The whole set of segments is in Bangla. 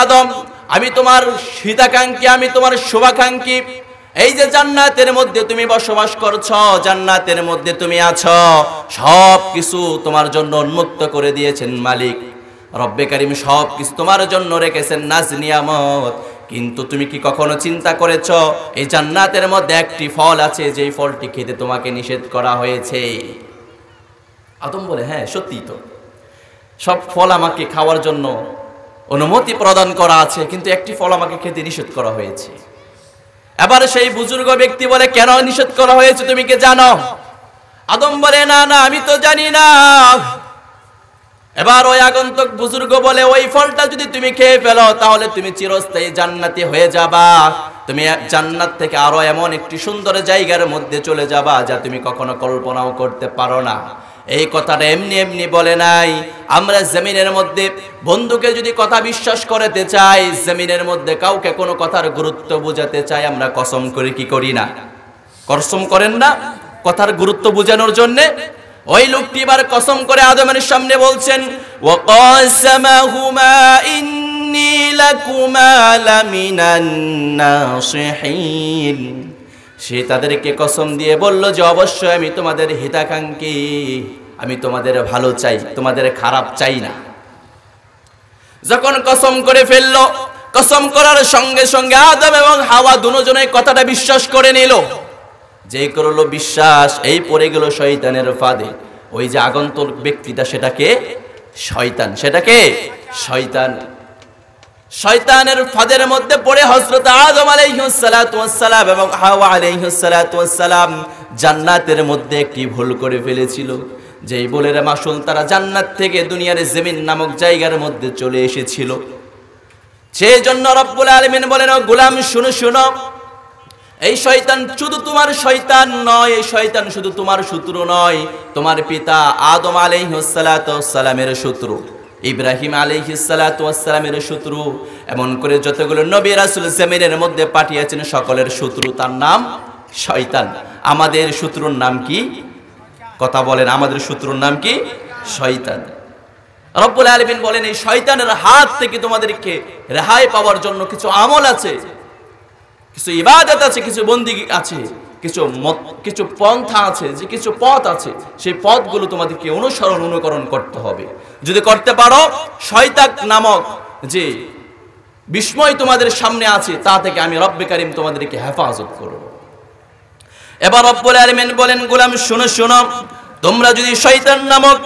আদম, আমি তোমার হিতাকাঙ্ক্ষী, আমি তোমার শুভাকাঙ্ক্ষী। এই যে জান্নাতের মধ্যে তুমি বসবাস করছো, জান্নাতের মধ্যে তুমি আছো, সব কিছু তোমার জন্য উন্মুক্ত করে দিয়েছেন মালিক রব্বে কারিম, সব কিছু তোমার জন্য রেখেছেন নাজ নিয়ামত। কিন্তু তুমি কি কখনো চিন্তা করেছো এই জান্নাতের মধ্যে একটি ফল আছে যেই ফলটি খেতে তোমাকে নিষেধ করা হয়েছে? আদম বলে, হ্যাঁ সত্যি তো, সব ফল আমাকে খাওয়ার জন্য অনুমতি প্রদান করা আছে, কিন্তু একটি ফল আমাকে খেতে নিষেধ করা হয়েছে। এবার সেই বুজুর্গ ব্যক্তি বলে, কেন নিষেধ করা হয়েছে তুমি কি জানো? আদম বলে, না না আমি তো জানি না। এবার ওই আগন্তুক বুজুর্গ বলে, ওই ফলটা যদি তুমি খেয়ে ফেলো তাহলে তুমি চিরস্থায়ী জান্নাতি হয়ে যাবা, তুমি জান্নাত থেকে আরো এমন একটি সুন্দর জায়গার মধ্যে চলে যাবা যা তুমি কখনো কল্পনাও করতে পারো না। এই কথাটা এমনি এমনি বলে নাই। আমরা জমিনের মধ্যে বন্ধুকে যদি কথা বিশ্বাস করতে চাই, জমিনের মধ্যে কাউকে কোনো কথার গুরুত্ব বোঝাতে চাই, আমরা কসম করে কি করি না? কসম করেন না কথার গুরুত্ব বোঝানোর জন্য? ওই লোকটি এবার কসম করে আদমের সামনে বলছেন, ওয়াকাসামাহুমা ইন্নী লাকুমা লামিনান নাসিহিন। সে তাদেরকে কসম দিয়ে বলল যে অবশ্যই আমি তোমাদের হিতাকাঙ্ক্ষী, আমি তোমাদের ভালো চাই, তোমাদের খারাপ চাই না। যখন কসম করে ফেললো, কসম করার সঙ্গে সঙ্গে আদম এবং হাওয়া দুজনে কথাটা বিশ্বাস করে নিল। যে করলো বিশ্বাস, এই পড়ে গেল শয়তানের ফাঁদে। ওই যে আগন্তুক ব্যক্তিটা সেটাকে শয়তান, সেটাকে শয়তান, শয়তানের ফাঁদের মধ্যে পড়ে হযরত আদম আলাইহিস সালাতু ওয়াস সালাম এবং হাওয়া আলাইহিস সালাতু ওয়াস সালাম জান্নাতের মধ্যে একটি ভুল করে ফেলেছিল। যেই ভুলের মাসুল তারা জান্নাত থেকে দুনিয়ার জমিন নামক জায়গার মধ্যে চলে এসেছিল। সেই জন্য রব্বুল আলামিন বলেন, ও গোলাম শুনো শুনো, এই শয়তান শুধু তোমার শয়তান নয়, এই শয়তান শুধু তোমার শত্রু নয়, তোমার পিতা আদম আলাইহিস সালাতু ওয়াস সালামের শত্রু, ইব্রাহিম আলাইহিস সালাতু ওয়াস সালামের শত্রু, এমন করে যতগুলো নবী রাসূল জমিনের মধ্যে পাঠিয়েছেন সকলের শত্রু তার নাম শয়তান। আমাদের শত্রুর নাম কি? কথা বলেন, আমাদের শত্রুর নাম কি? শয়তান। রব্বুল আলামিন বলেন, এই শয়তানের হাত থেকে তোমাদেরকে রেহাই পাওয়ার জন্য কিছু আমল আছে, কিছু ইবাদত আছে, কিছু বন্দেগী আছে, কিছু পন্থা আছে, যে কিছু পথ আছে, সেই পথগুলো তোমাদেরকে অনুকরণ করতে হবে। যদি করতে পারো, শয়তান নামক যে বিস্ময় তোমাদের সামনে আছে তা থেকে আমি রব্বে কারিম তোমাদেরকে হেফাজত করব। এবার রব্বুল আলামিন বলেন, গোলাম শুনো শুনো, তোমরা যদি শয়তান নামক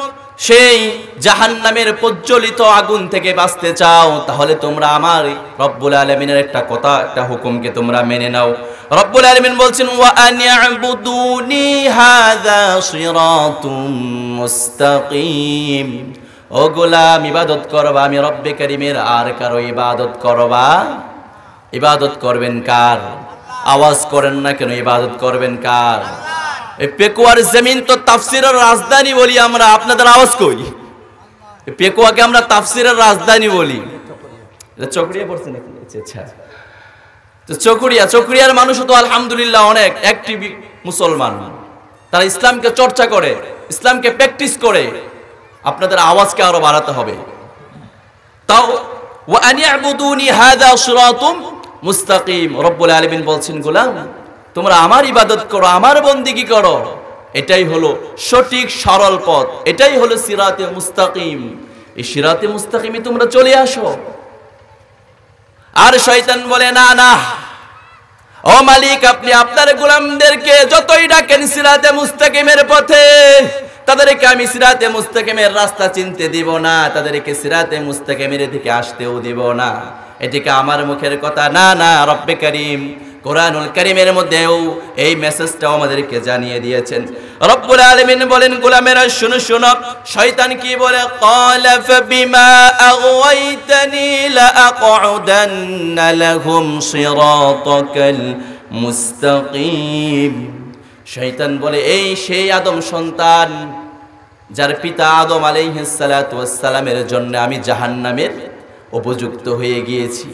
সেই জাহান্নামের প্রজ্বলিত আগুন থেকে বাঁচতে চাও, তাহলে তোমরা আমার রব্বুল আলামিনের একটা কথা, একটা হুকুমকে তোমরা মেনে নাও। রব্বুল আলামিন বলছেন, ওয়া আনি'বুদুনি হাযা সিরাতুম মুস্তাকিম। ও গোলাম, ইবাদত করবা আমি রব্বে কারিমের, আর কারো ইবাদত করবা। ইবাদত করবেন কার? আওয়াজ করেন না কেন? ইবাদত করবেন কার? এই পেকুয়ার জমিন তো তাফসিরের রাজধানী বলি আমরা, আপনাদের আওয়াজ কই? পেকুয়াকে আমরা তাফসিরের রাজধানী বলি। চকরিয়া পড়ছে নাকি? আচ্ছা, তো চকরিয়ার মানুষ তো আলহামদুলিল্লাহ অনেক অ্যাক্টিভ মুসলমান, তারা ইসলামকে চর্চা করে, ইসলামকে প্র্যাকটিস করে। আপনাদের আওয়াজকে আরো বাড়াতে হবে। তাও ওয়া আনি'বুদুনি হাযা সিরাতুম মুস্তাকিম। রব্বুল আলামিন বলছেন, গোলাম তোমরা আমার ইবাদত করো, আমার বন্দেগী করো, এটাই হলো সঠিক সরল পথ, এটাই হলো সিরাতে মুস্তাকিম। এই সিরাতে মুস্তাকিমে তোমরা চলে আসো। আর শয়তান বলে, না না, ও মালিক, আপনি আপনার গোলামদেরকে যতই ডাকেন সিরাতে মুস্তাকিমের পথে, তাদেরকে আমি সিরাতে মুস্তাকিমের রাস্তা চিনতে দিব না, তাদেরকে সিরাতে মুস্তাকিমের দিকে আসতেও দিব না। এটিকে আমার মুখের কথা না, না, রব্বে কারীম কোরআনুল কারীমের মধ্যেও এই মেসেজটাও আমাদেরকে জানিয়ে দিয়েছেন। রব্বুল আলামিন বলেন, গোলামেরা শুনো শুনো, শয়তান কি বলে? ক্বালা ফাবিমা আগওয়াইতানি লাআকউদান্না লাহুম সিরাতাকাল মুস্তাকিম। শয়তান বলে, এই সেই আদম সন্তান যার পিতা আদম আলাইহিস সালাতু ওয়াস সালামের জন্য আমি জাহান্নামের উপযুক্ত হয়ে গিয়েছি।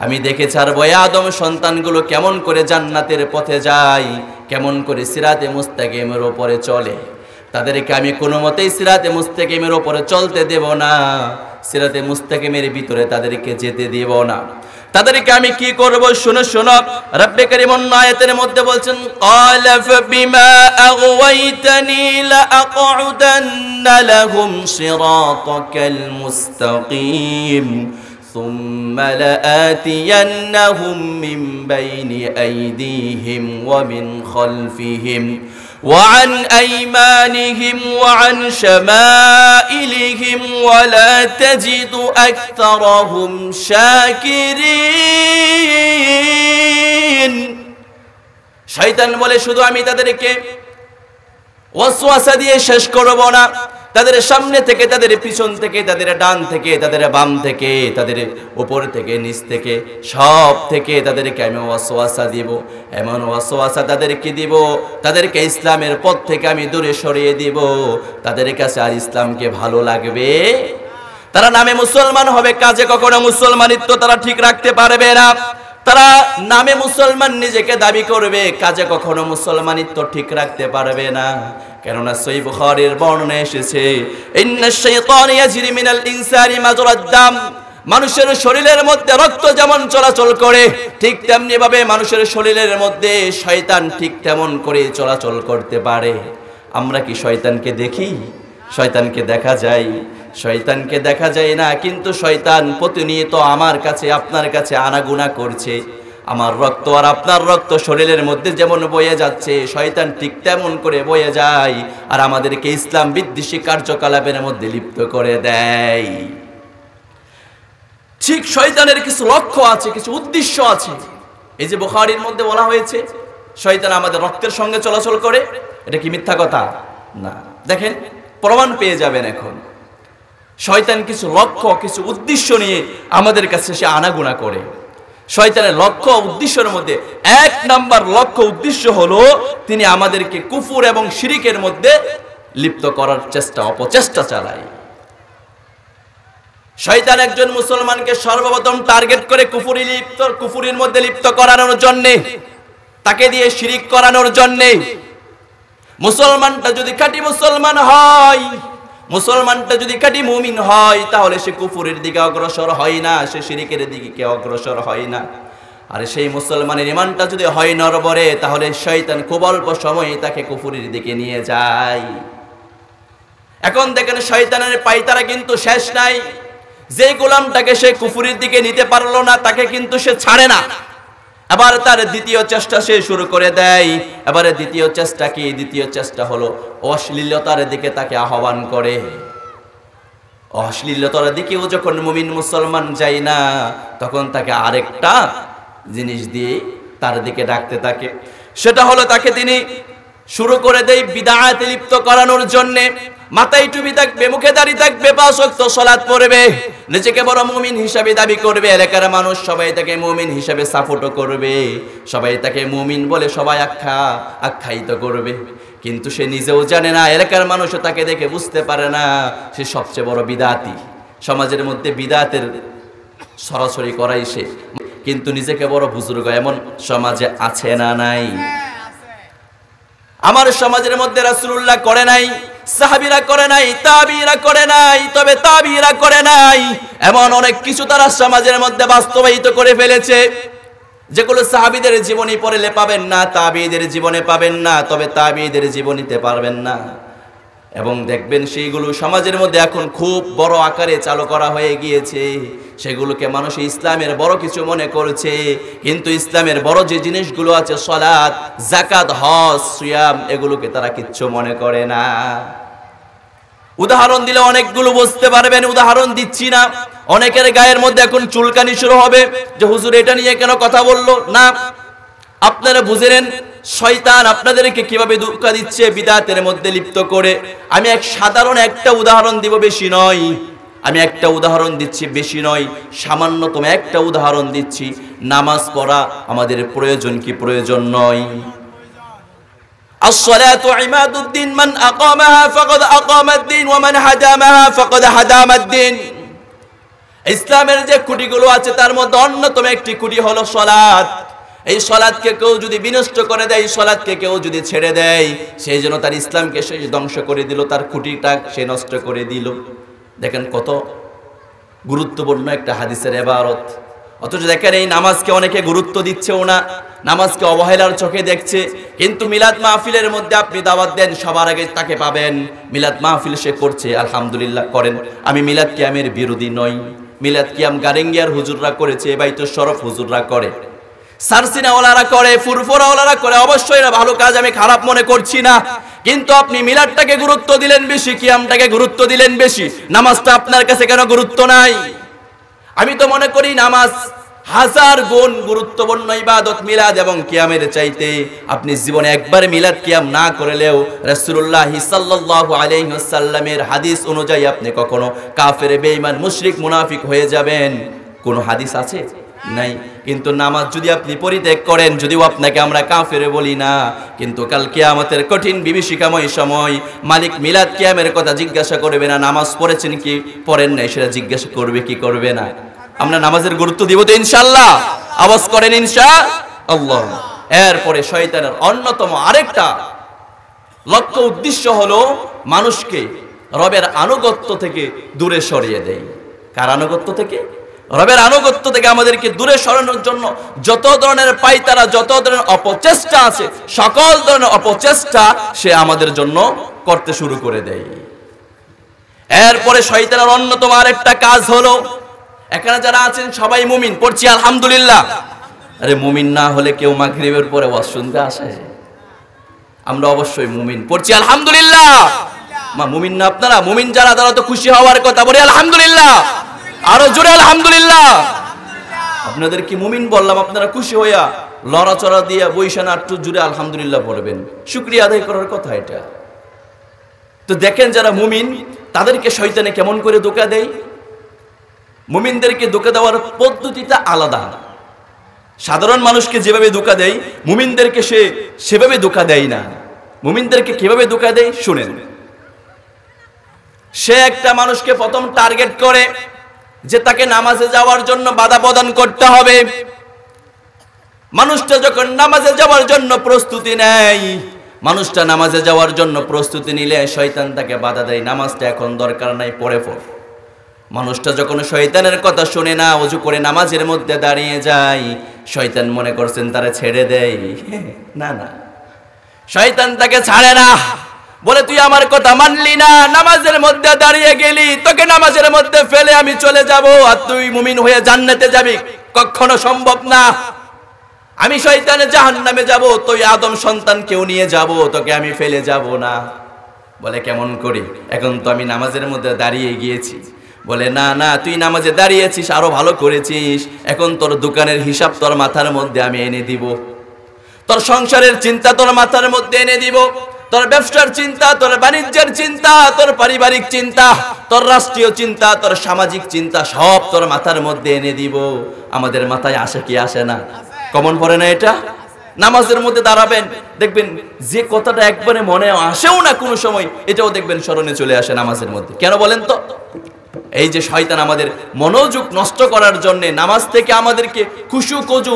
আমি দেখে ছাড়বো আদম সন্তানগুলো কেমন করে জান্নাতের পথে যায়, কেমন করে সিরাতে মুস্তাকিমের উপরে চলে। তাদেরকে আমি কোনো মতেই সিরাতে মুস্তাকিমের উপরে চলতে দেব না। সিরাতে মুস্তাকিমের ভিতরে তাদেরকে যেতে দেব না। তাদেরকে আমি কি করব শুনো শুনো, রব্বে কারীম আয়াতের মধ্যে বলছেন ক্বালা ফাবিমা আগওয়াইতানি লাআকউদান্না লাহুম সিরাতাকাল মুস্তাকিম সুম্মা লাআতিয়ান্নাহুম মিন বাইনি আইদিহিম ওয়া মিন খালফিহিম وعن أيمانهم وعن شمائلهم ولا تجد أكثرهم شاكرين। শয়তান বলে শুধু আমি তাদেরকে ওয়াসওয়াসা দিয়ে শেষ করব না, তাদের সামনে থেকে, তাদের পিছন থেকে, তাদের ডান থেকে, তাদের বাম থেকে, তাদের উপর থেকে, নিচ থেকে, সব থেকে তাদেরকে আমি ওয়াসওয়াসা দিব। এমন ওয়াসওয়াসা তাদেরকে দিব, তাদেরকে ইসলামের পথ থেকে আমি দূরে সরিয়ে দিব। তাদের কাছে আর ইসলামকে ভালো লাগবে, তারা নামে মুসলমান হবে, কাজে কখনো মুসলমানিত্ব তারা ঠিক রাখতে পারবে না। তারা নামে মুসলমান নিজেকে দাবি করবে, কাজে কখনো মুসলমানিত্ব ঠিক রাখতে পারবে না। কেননা সহিহ বুখারীর বর্ণনা এসেছে ইন্নাশ শাইতানা ইয়াজরি মিনাল ইনসানি মাজরাদ দাম, মানুষের শরীরের মধ্যে রক্ত যেমন চলাচল করে ঠিক তেমনি ভাবে মানুষের শরীরের মধ্যে শয়তান ঠিক তেমন করে চলাচল করতে পারে। আমরা কি শয়তানকে দেখি? শয়তানকে দেখা যায়? শয়তানকে দেখা যায় না, কিন্তু শয়তান প্রতিনিয়ত আমার কাছে, আপনার কাছে আনাগুনা করছে। আমার রক্ত আর আপনার রক্ত শরীরের মধ্যে যেমন বয়ে যাচ্ছে, শয়তান ঠিক তেমন করে বয়ে যায় আর আমাদেরকে ইসলাম বিদ্বেষী কার্যকলাপের মধ্যে লিপ্ত করে দেয়। ঠিক শয়তানের কিছু লক্ষ্য আছে, কিছু উদ্দেশ্য আছে। এই যে বুখারীর মধ্যে বলা হয়েছে শয়তান আমাদের রক্তের সঙ্গে চলাচল করে, এটা কি মিথ্যা কথা? না। দেখেন, প্রমাণ পেয়ে যাবেন। এখন শয়তান কিছু লক্ষ্য, কিছু উদ্দেশ্য নিয়ে আমাদের কাছে সে আনাগুনা করে। শয়তানের লক্ষ্য উদ্দেশ্যের মধ্যে এক নাম্বার লক্ষ্য উদ্দেশ্য হলো তিনি আমাদেরকে কুফর এবং শিরিকের মধ্যে লিপ্ত করার অপচেষ্টা চালায়। শয়তান একজন মুসলমানকে সর্বপ্রথম টার্গেট করে কুফরির মধ্যে লিপ্ত করানোর জন্য, তাকে দিয়ে শিরিক করানোর জন্য। মুসলমানটা যদি খাঁটি মুসলমান হয়, মুসলমানটা যদি খাঁটি মুমিন হয়, তাহলে সে কুফরের দিকে অগ্রসর হয় না, সে শিরিকের দিকে অগ্রসর হয় না। আর সেই মুসলমানের ঈমানটা যদি হয় নরবরে, তাহলে শয়তান খুব অল্প সময়ে তাকে কুফরের দিকে নিয়ে যায়। এখন দেখেন শয়তানের পায়তারা কিন্তু শেষ নাই। যে গোলামটাকে সে কুফরের দিকে নিতে পারলো না, তাকে কিন্তু সে ছাড়ে না। আবার তার দ্বিতীয় চেষ্টা সে শুরু করে দেয়। এবারে দ্বিতীয় চেষ্টা কি? দ্বিতীয় চেষ্টা হলো অশ্লীলতার দিকে তাকে আহ্বান করে। অশ্লীলতার দিকেও যখন মুমিন মুসলমান যায় না, তখন তাকে আরেকটা জিনিস দিয়ে তার দিকে ডাকতে থাকে। সেটা হলো তাকে তিনি শুরু করে দেয় বিদআতে লিপ্ত করানোর জন্য। মাথায় টুপি থাকবে, মুখে দাড়ি থাকবে, 5 ওয়াক্ত সালাত পড়বে, নিজেকে বড় মুমিন হিসাবে দাবি করবে। এলাকার মানুষ সবাই তাকে মুমিন হিসাবে সাপোর্ট করবে, সবাই তাকে মুমিন বলে সবাই আখ্যায়িত করবে। কিন্তু সে নিজেও জানে না, এলাকার মানুষও তাকে দেখে বুঝতে পারে না সে সবচেয়ে বড় বিদআতি। সমাজের মধ্যে বিদআতের সরাসরি করাই সে, কিন্তু নিজেকে বড় বুজুর্গ এমন সমাজে আছে না নাই? আমার সমাজের মধ্যে রাসূলুল্লাহ করে নাই, সাহাবীরা করে নাই, তাবিঈরা করে নাই, তবে তাবিঈরা করে নাই এমন অনেক কিছু তারা সমাজের মধ্যে বাস্তবায়িত করে ফেলেছে, যেগুলো সাহাবীদের জীবনী পড়লে পাবেন না, তাবিঈদের জীবনে পাবেন না, তবে তাবিঈদের জীবনীতে পারবেন না। এবং দেখবেন সেইগুলো সমাজের মধ্যে এখন খুব বড় আকারে চালু করা হয়ে গিয়েছে। সেগুলোকে মানুষ ইসলামের বড় কিছু মনে করছে, কিন্তু ইসলামের বড় যে জিনিসগুলো আছে, সালাত, যাকাত, হজ, সিয়াম, এগুলোকে তারা কিচ্ছু মনে করে না। উদাহরণ দিলে অনেকগুলো বুঝতে পারবেন, উদাহরণ দিচ্ছি না। অনেকের গায়ের মধ্যে এখন চুলকানি শুরু হবে যে হুজুর এটা নিয়ে কেন কথা বললো না। আপনারা বুঝে নেন শয়তান আপনাদেরকে কিভাবে ধোঁকা দিচ্ছে বিদআতের মধ্যে লিপ্ত করে। আমি সাধারণ একটা উদাহরণ দিব, বেশি নয়। আমি একটা উদাহরণ দিচ্ছি, বেশি নয়, সামান্যতম একটা উদাহরণ দিচ্ছি। নামাজ পড়া আমাদের প্রয়োজন কি প্রয়োজন নয়? الصلاة عماد الدين من أقامها فقد أقام الدين ومن هدمها فقد هدم الدين। ইসলামের যে খুঁটিগুলো আছে তার মধ্যে অন্যতম একটি খুঁটি হলো সালাত। এই সালাতকে কেউ যদি বিনষ্ট করে দেয়, সালাতকে কেউ যদি ছেড়ে দেয়, সেই জন্য তার ইসলামকে সে ধ্বংস করে দিল, তার খুঁটিটা সে নষ্ট করে দিল। দেখেন কত গুরুত্বপূর্ণ একটা হাদিসের ইবারত। অথচ দেখেন এই নামাজকে অনেকে গুরুত্ব দিচ্ছেও না, নামাজকে অবহেলার চোখে দেখছে। কিন্তু মিলাদ মাহফিলের মধ্যে আপনি দাওয়াত দেন, সবার আগে তাকে পাবেন। মিলাদ মাহফিল সে করছে, আলহামদুলিল্লাহ করেন। আমি মিলাদ কিয়ামের বিরোধী নই। মিলাদ কিয়াম গারেঙ্গিয়ার হুজুররা করেছে, বাইতুল শরফ হুজুররা করে, সারসিনাওয়ালারা করে, ফুরফুরাওয়ালারা করে, অবশ্যই এরা ভালো কাজ, আমি খারাপ মনে করছি না। কিন্তু আপনি মিলাদটাকে গুরুত্ব দিলেন বেশি, কিয়ামটাকে গুরুত্ব দিলেন বেশি, নামাজটা আপনার কাছে কেন গুরুত্ব নাই? আমি তো মনে করি নামাজ হাজার গুণ গুরুত্বপূর্ণ ইবাদত মিলাদ এবং কিয়ামের চাইতে। আপনি জীবনে একবার মিলাদ কিয়াম না করলেও রাসূলুল্লাহ সাল্লাল্লাহু আলাইহি ওয়াসাল্লামের হাদিস অনুযায়ী আপনি কখনো কাফের, বেঈমান, মুশরিক, মুনাফিক হয়ে যাবেন। কোন হাদিস আছে? নাই। কিন্তু নামাজ যদি আপনি পরিত্যাগ করেন, যদিও আপনাকে আমরা কাফের বলি না, কিন্তু কাল কিয়ামতের কঠিন বিভীষিকাময় সময় মালিক মিলাদ কিয়ামের কথা জিজ্ঞাসা করবে না, নামাজ পড়েছেন কি পড়েন নাই সেটা জিজ্ঞাসা করবে কি করবে না? আমরা নামাজের গুরুত্ব দিব তো ইনশাআল্লাহ? আওয়াজ করেন ইনশাআল্লাহ। এরপরে শয়তানের অন্যতম আরেকটা লক্ষ্য উদ্দেশ্য হলো মানুষকে রবের আনুগত্য থেকে দূরে সরিয়ে দেয়। কার আনুগত্য থেকে? রবের আনুগত্য থেকে আমাদেরকে দূরে সরানোর জন্য যত ধরনের পায়তারা, যত ধরনের অপচেষ্টা আছে, সকল ধরনের অপচেষ্টা সে আমাদের জন্য করতে শুরু করে দেয়। এরপরে শয়তানের অন্যতম আরেকটা কাজ হলো, এখানে যারা আছেন সবাই মুমিন, পড়ছি আলহামদুলিল্লাহ। আরে মুমিন না হলে কেউ মাগরিবের পরে ওয়াজ শুনতে আসে? আমরা অবশ্যই মুমিন, পড়ছি আলহামদুলিল্লাহ। মা মুমিন না আপনারা? মুমিন যারা, তারা তো খুশি হওয়ার কথা, বলি আলহামদুলিল্লাহ, আরো জোরে আলহামদুলিল্লাহ। আপনাদের কি মুমিন বললাম, আপনারা খুশি হইয়া লড়াচড়া দিয়ে বৈশান আটটু জুড়ে আলহামদুলিল্লাহ পড়বেন, শুকরিয়া আদায় করার কথা এটা। তো দেখেন যারা মুমিন তাদেরকে শয়তানে কেমন করে ধোঁকা দেয়। মুমিনদেরকে ধোঁকা দেওয়ার পদ্ধতিটা আলাদা। সাধারণ মানুষকে যেভাবে ধোঁকা দেয়, মুমিনদেরকে সে সেভাবে ধোঁকা দেয় না। মুমিনদেরকে কিভাবে ধোঁকা দেয় শুনেন। সে একটা মানুষকে প্রথম টার্গেট করে যে তাকে নামাজে যাওয়ার জন্য বাধা প্রদান করতে হবে। মানুষটা যখন নামাজে যাওয়ার জন্য প্রস্তুতি নেয়, মানুষটা নামাজে যাওয়ার জন্য প্রস্তুতি নিলে শয়তান তাকে বাধা দেয়, নামাজটা এখন দরকার নাই, পরে পড়। মানুষটা যখন শয়তানের কথা শুনে না, ওযু করে নামাজের মধ্যে দাঁড়িয়ে যায়, শয়তান মনে করছেন তারে ছেড়ে দেয়। না না, শয়তান তাকে ছাড়ে না। বলে তুই আমার কথা মানলি না, নামাজের মধ্যে দাঁড়িয়ে গেলি, তোকে নামাজের মধ্যে ফেলে আমি চলে যাব আর তুই মুমিন হয়ে জান্নাতে যাবি, কখনো সম্ভব না। আমি শয়তানে জাহান্নামে যাব, তুই আদম সন্তান কেউ নিয়ে যাব, তোকে আমি ফেলে যাব না। বলে কেমন করি? এখন তো আমি নামাজের মধ্যে দাঁড়িয়ে গিয়েছি। বলে না না, তুই নামাজে দাঁড়িয়েছিস, আরো ভালো করেছিস, এখন তোর দোকানের হিসাব তোর মাথার মধ্যে আমি এনে দিব, তোর সংসারের চিন্তা তোর মাথার মধ্যে এনে দিব, তোর ব্যবসার চিন্তা, তোর বাণিজ্যের চিন্তা, তোর পারিবারিক চিন্তা, তোর রাষ্ট্রীয় চিন্তা, তোর সামাজিক চিন্তা, সব তোর মাথার মধ্যে এনে দিব। আমাদের মাথায় আসে কি আসে না? কমন পড়ে না এটা? নামাজের মধ্যে দাঁড়াবেন, দেখবেন যে কথাটা একবারে মনে আসেও না কোনো সময়, এটাও দেখবেন স্মরণে চলে আসে নামাজের মধ্যে। কেন বলেন তো? এই যে শয়তান আমাদের মনোযোগ নষ্ট করার জন্য নামাজ থেকে আমাদেরকে খুশু খুজু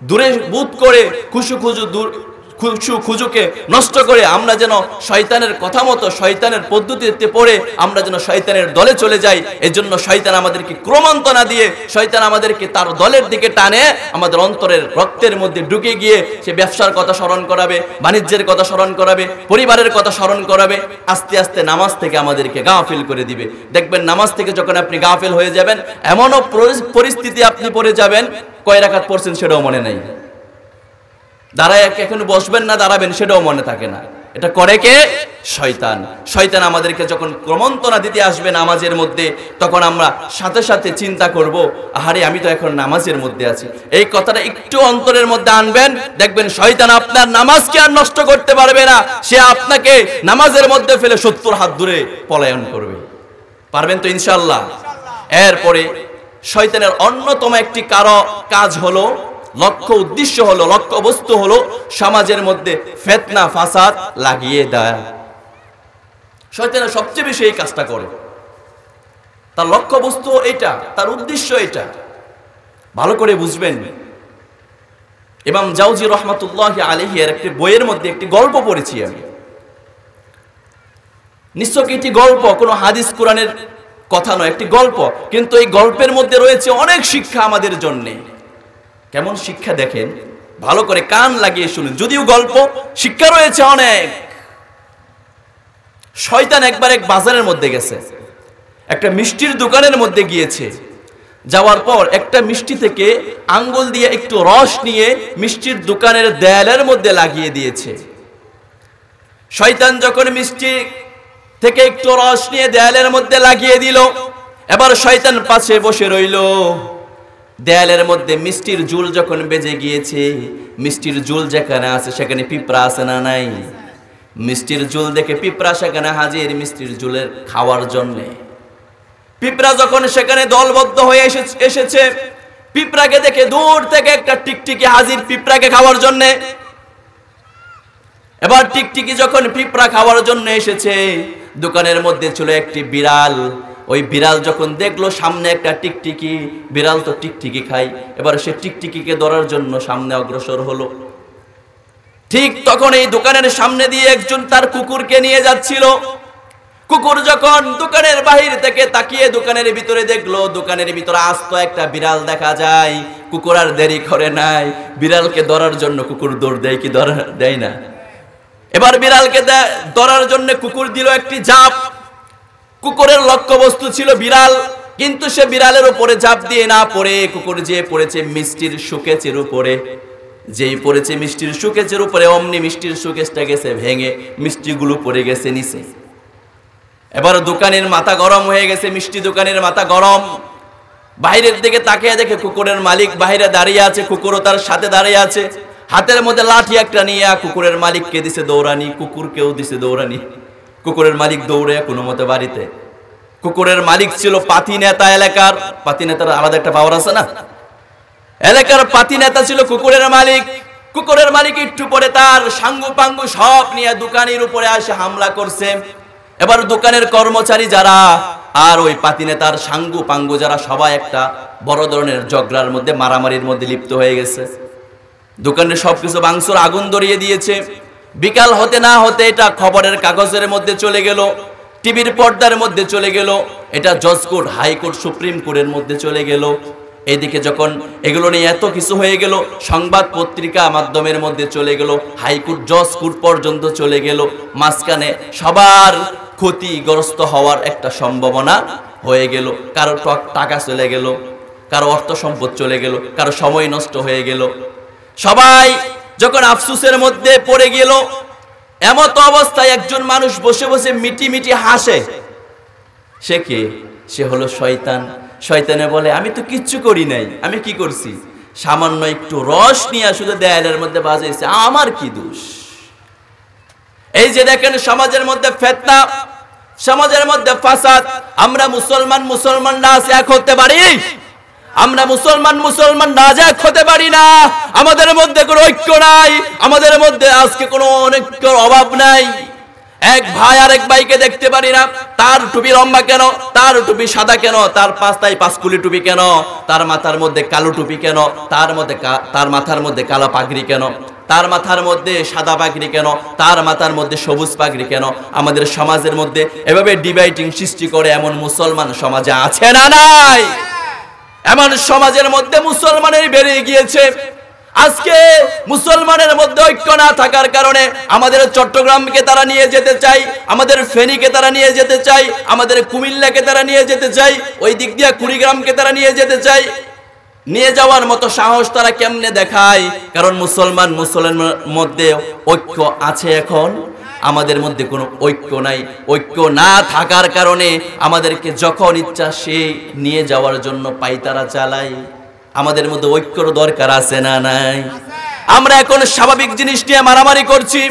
দূরে বুধ করে, খুশু খুজুকে নষ্ট করে আমরা যেন শয়তানের কথা মতো, শয়তানের পদ্ধতিতে পড়ে আমরা যেন শয়তানের দলে চলে যাই। এজন্য শয়তান আমাদেরকে ক্রমান্তনা দিয়ে, শয়তান আমাদেরকে তার দলের দিকে টানে, আমাদের অন্তরের রক্তের মধ্যে ঢুকে গিয়ে সে ব্যবসার কথা স্মরণ করাবে, বাণিজ্যের কথা স্মরণ করাবে, পরিবারের কথা স্মরণ করাবে। আস্তে আস্তে নামাজ থেকে আমাদেরকে গাফিল করে দিবে। দেখবেন নামাজ থেকে যখন আপনি গাফিল হয়ে যাবেন, এমনও পরিস্থিতি আপনি পড়ে যাবেন, কয় রাকাত পড়ছেন সেটাও মনে নাই, দাঁড়ায় এখন বসবেন না দাঁড়াবেন সেটাও মনে থাকে না। এটা করে কে? শয়তান। শয়তান আমাদেরকে যখন ক্রমন্তনা দিতে আসবে নামাজের মধ্যে, তখন আমরা সাথে সাথে চিন্তা করব, আহারে আমি তো এখন নামাজের মধ্যে আছি। এই কথাটা একটু অন্তরের মধ্যে আনবেন, দেখবেন শয়তান আপনার নামাজকে আর নষ্ট করতে পারবে না। সে আপনাকে নামাজের মধ্যে ফেলে 70 হাত দূরে পলায়ন করবে। পারবেন তো ইনশাআল্লাহ? এরপরে শয়তানের অন্যতম একটি কাজ হলো, লক্ষ্য উদ্দেশ্য হলো, লক্ষ্য বস্তু হলো সমাজের মধ্যে ফিতনা ফাসাদ লাগিয়ে দেয়। শয়তান সবচেয়ে বেশি এই কাজটা করে। তার লক্ষ্য বস্তু এটা, তার উদ্দেশ্য এটা। ভালো করে বুঝবেন। ইমাম জাওজি রহমাতুল্লাহি আলাইহি এর একটি বইয়ের মধ্যে একটি গল্প পড়েছি আমি। নিশ্চয়ই এটি গল্প, কোনো হাদিস কোরআনের কথা নয়, একটি গল্প, কিন্তু এই গল্পের মধ্যে রয়েছে অনেক শিক্ষা আমাদের জন্য। কেমন শিক্ষা দেখেন, ভালো করে কান লাগিয়ে শুনুন। যদিও গল্প, শিক্ষা রয়েছে অনেক। শয়তান একবার এক বাজারের মধ্যে গেছে, একটা মিষ্টির দোকানের মধ্যে গিয়েছে। যাওয়ার পর একটা মিষ্টি থেকে আঙ্গুল দিয়ে একটু রস নিয়ে মিষ্টির দোকানের দেয়ালের মধ্যে লাগিয়ে দিয়েছে। শয়তান যখন মিষ্টি থেকে একটু রস নিয়ে দেয়ালের মধ্যে লাগিয়ে দিল, এবার শয়তান পাশে বসে রইল। দেয়ালের মধ্যে মিষ্টির জুল যখন বেজে গিয়েছে, মিষ্টির জুল যেখানে আছে সেখানে পিঁপড়া আছে না নাই? মিষ্টির জুল দেখে পিঁপড়া সেখানে হাজির মিষ্টির জুলের খাওয়ার জন্যে। পিঁপড়া যখন সেখানে দলবদ্ধ হয়ে এসেছে, পিঁপড়াকে দেখে দূর থেকে একটা টিকটিকি হাজির পিঁপড়াকে খাওয়ার জন্যে। এবার টিকটিকি যখন পিঁপড়া খাওয়ার জন্য এসেছে, দোকানের মধ্যে ছিল একটি বিড়াল। ওই বিড়াল যখন দেখলো সামনে একটা টিকটিকি, বিড়াল তো টিকটিকি খায়, এবার সে টিকটিকিকে ধরার জন্য সামনে অগ্রসর হলো। ঠিক তখন এই দোকানের সামনে দিয়ে একজন তার কুকুরকে নিয়ে যাচ্ছিল। কুকুর যখন দোকানের বাহির থেকে তাকিয়ে দোকানের ভিতরে দেখলো, দোকানের ভিতরে আস্ত একটা বিড়াল দেখা যায়। কুকুর আর দেরি করে নাই, বিড়ালকে ধরার জন্য কুকুর দৌড় দেয় কি দেয় না? এবার বিড়ালকে ধরার জন্য কুকুর দিল একটি ঝাঁপ। কুকুরের লক্ষ্যবস্তু ছিল বিড়াল, কিন্তু সে বিড়ালের উপরে ঝাঁপ দিয়ে না পড়ে কুকুর যে পড়েছে মিষ্টির শোকেজের উপরে। যেই পড়েছে মিষ্টির শোকেজের উপরে, অমনি মিষ্টির শোকেজটা গেছে ভেঙে, মিষ্টিগুলো পড়ে গেছে নিচে। এবার দোকানের মাথা গরম হয়ে গেছে, মিষ্টি দোকানের মাথা গরম। বাইরের দিকে তাকিয়ে দেখে কুকুরের মালিক বাইরে দাঁড়িয়ে আছে, কুকুরও তার সাথে দাঁড়িয়ে আছে। হাতের মধ্যে লাঠি একটা নিয়ে কুকুরের মালিককে দিছে দৌড়ানি, কুকুরকেও দিছে দৌড়ানি। কুকুরের মালিক দৌড়ে কোনো মতে বাড়িতে। কুকুরের মালিক ছিল পাতি নেতা এলাকার। পাতি নেতার আলাদা একটা পাওয়ার আছে না? এলাকার পাতি নেতা ছিল কুকুরের মালিক। কুকুরের মালিক একটু পরে তার সাঙ্গু পাঙ্গু সব নিয়ে দোকানের উপরে এসে হামলা করছে। এবার দোকানের কর্মচারী যারা আর ওই পাতি নেতার সাঙ্গু পাঙ্গু যারা সবাই একটা বড় ধরনের ঝগড়ার মধ্যে, মারামারির মধ্যে লিপ্ত হয়ে গেছে। দোকানের সবকিছু ভাঙচুর, আগুন ধরিয়ে দিয়েছে। বিকাল হতে না হতে এটা খবরের কাগজের মধ্যে চলে গেল, টিভির পর্দার মধ্যে চলে গেল, এটা জজ কোর্ট, হাইকোর্ট, সুপ্রিম কোর্টের মধ্যে চলে গেল। এইদিকে যখন এগুলো নিয়ে এত কিছু হয়ে গেল, সংবাদ পত্রিকা মাধ্যমের মধ্যে চলে গেল, হাইকোর্ট, জজ কোর্ট পর্যন্ত চলে গেল। মাঝখানে সবার ক্ষতিগ্রস্ত হওয়ার একটা সম্ভাবনা হয়ে গেল। কারো টাকা চলে গেল, কারো অর্থ সম্পদ চলে গেল, কারো সময় নষ্ট হয়ে গেল। সবাই যখন আফসোসের মধ্যে পড়ে গেল, এমত অবস্থায় একজন মানুষ বসে বসে মিটি মিটি হাসে। সে কে? সে হলো শয়তান। শয়তানে বলে, আমি তো কিচ্ছু করি নাই, আমি কি করছি? সামান্য একটু রস নিয়ে শুধু দেয়ালের মধ্যে বাজাইছে, আমার কি দোষ? এই যে দেখেন সমাজের মধ্যে ফিতনা, সমাজের মধ্যে ফাসাদ। আমরা মুসলমান না এক হতে পারি? আমরা মুসলমান না এক হতে পারি না। আমাদের মধ্যে কোনো ঐক্য নাই, আমাদের মধ্যে আজকে কোনো ঐক্যের অভাব নাই। এক ভাই আরেক ভাইকে দেখতে পারি না। তার টুপি লম্বা কেন? তার টুপি সাদা কেন? তার পাঁচটায় পাঁচকুলি টুপি কেন? তার মাথার মধ্যে কালো টুপি কেন? তার মাথার মধ্যে কালো পাগড়ি কেন? তার মাথার মধ্যে সাদা পাগড়ি কেন? তার মাথার মধ্যে সবুজ পাগড়ি কেন? আমাদের সমাজের মধ্যে এভাবে ডিভাইডিং সৃষ্টি করে এমন মুসলমান সমাজে আছে না নাই? এমন সমাজের মধ্যে মুসলমানের বেড়ে গিয়েছে। আজকে মুসলমানের মধ্যে ঐক্য না থাকার কারণে আমাদের চট্টগ্রামকে তারা নিয়ে যেতে চাই, আমাদের ফেনীকে তারা নিয়ে যেতে চাই, আমাদের কুমিল্লাকে তারা নিয়ে যেতে চাই, ওই দিক দিয়ে কুড়িগ্রামকে তারা নিয়ে যেতে চাই। নিয়ে যাওয়ার মতো সাহস তারা কেমনে দেখায়? কারণ মুসলমানের মধ্যে ঐক্য আছে এখন, আমাদের মধ্যে কোনো ঐক্য নাই। ঐক্য না থাকার কারণে আমাদেরকে যখন ইচ্ছা সে নিয়ে যাওয়ার জন্য পাইতারা চালায়। আমাদের মধ্যে ঐক্যর দরকার আছে না নাই? আমরা এখন স্বাভাবিক জিনিস নিয়ে মারামারি করছি।